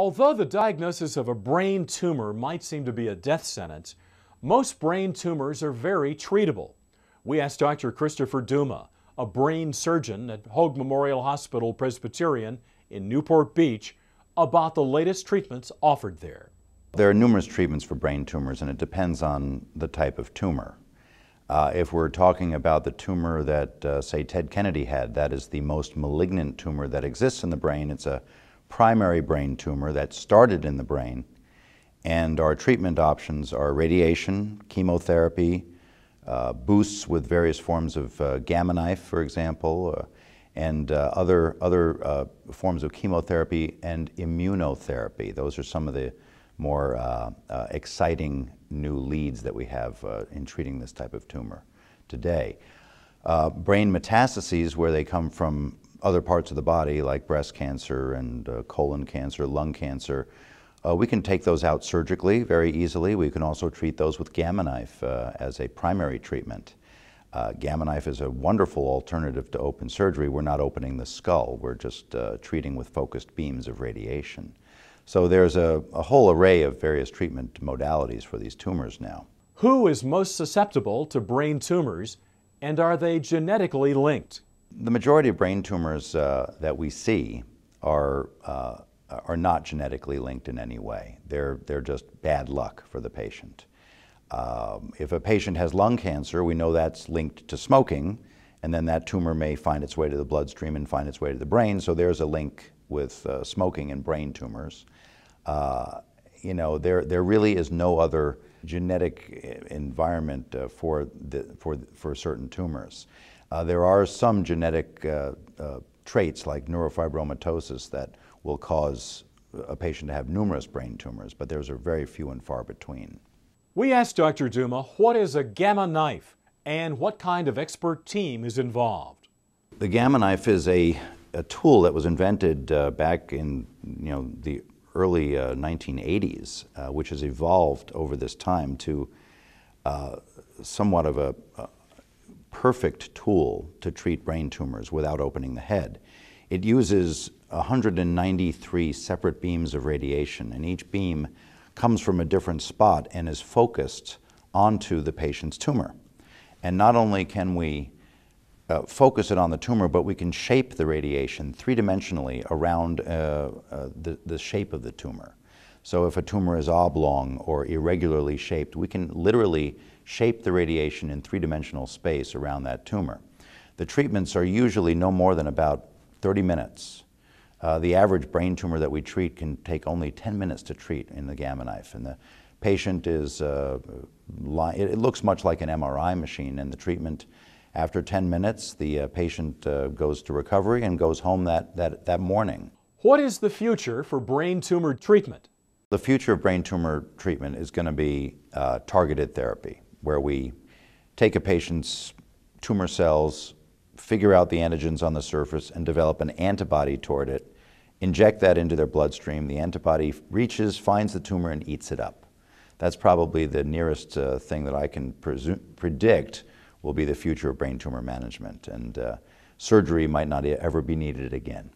Although the diagnosis of a brain tumor might seem to be a death sentence, most brain tumors are very treatable. We asked Dr. Christopher Duma, a brain surgeon at Hoag Memorial Hospital Presbyterian in Newport Beach, about the latest treatments offered there. There are numerous treatments for brain tumors, and it depends on the type of tumor. If we're talking about the tumor that, say, Ted Kennedy had, that is the most malignant tumor that exists in the brain. It's a primary brain tumor that started in the brain, and our treatment options are radiation, chemotherapy, boosts with various forms of gamma knife, for example, and other forms of chemotherapy and immunotherapy. Those are some of the more exciting new leads that we have in treating this type of tumor today. Brain metastases, where they come from other parts of the body, like breast cancer and colon cancer, lung cancer, we can take those out surgically very easily. We can also treat those with gamma knife as a primary treatment. Gamma knife is a wonderful alternative to open surgery. We're not opening the skull, we're just treating with focused beams of radiation. So there's a whole array of various treatment modalities for these tumors now. Who is most susceptible to brain tumors, and are they genetically linked? The majority of brain tumors that we see are not genetically linked in any way. They're just bad luck for the patient. If a patient has lung cancer, we know that's linked to smoking, and then that tumor may find its way to the bloodstream and find its way to the brain, so there's a link with smoking and brain tumors. You know, there really is no other genetic environment for certain tumors. There are some genetic traits like neurofibromatosis that will cause a patient to have numerous brain tumors, but those are very few and far between. We asked Dr. Duma what is a gamma knife and what kind of expert team is involved. The gamma knife is a tool that was invented back in the early 1980s, which has evolved over this time to somewhat of a perfect tool to treat brain tumors without opening the head. It uses 193 separate beams of radiation, and each beam comes from a different spot and is focused onto the patient's tumor. And not only can we focus it on the tumor, but we can shape the radiation three-dimensionally around the shape of the tumor. So if a tumor is oblong or irregularly shaped, we can literally shape the radiation in three-dimensional space around that tumor. The treatments are usually no more than about 30 minutes. The average brain tumor that we treat can take only 10 minutes to treat in the gamma knife. And the patient is, it looks much like an MRI machine, and the treatment, after 10 minutes, the patient goes to recovery and goes home that morning. What is the future for brain tumor treatment? The future of brain tumor treatment is going to be targeted therapy, where we take a patient's tumor cells, figure out the antigens on the surface, and develop an antibody toward it, inject that into their bloodstream. The antibody reaches, finds the tumor, and eats it up. That's probably the nearest thing that I can predict will be the future of brain tumor management, and surgery might not ever be needed again.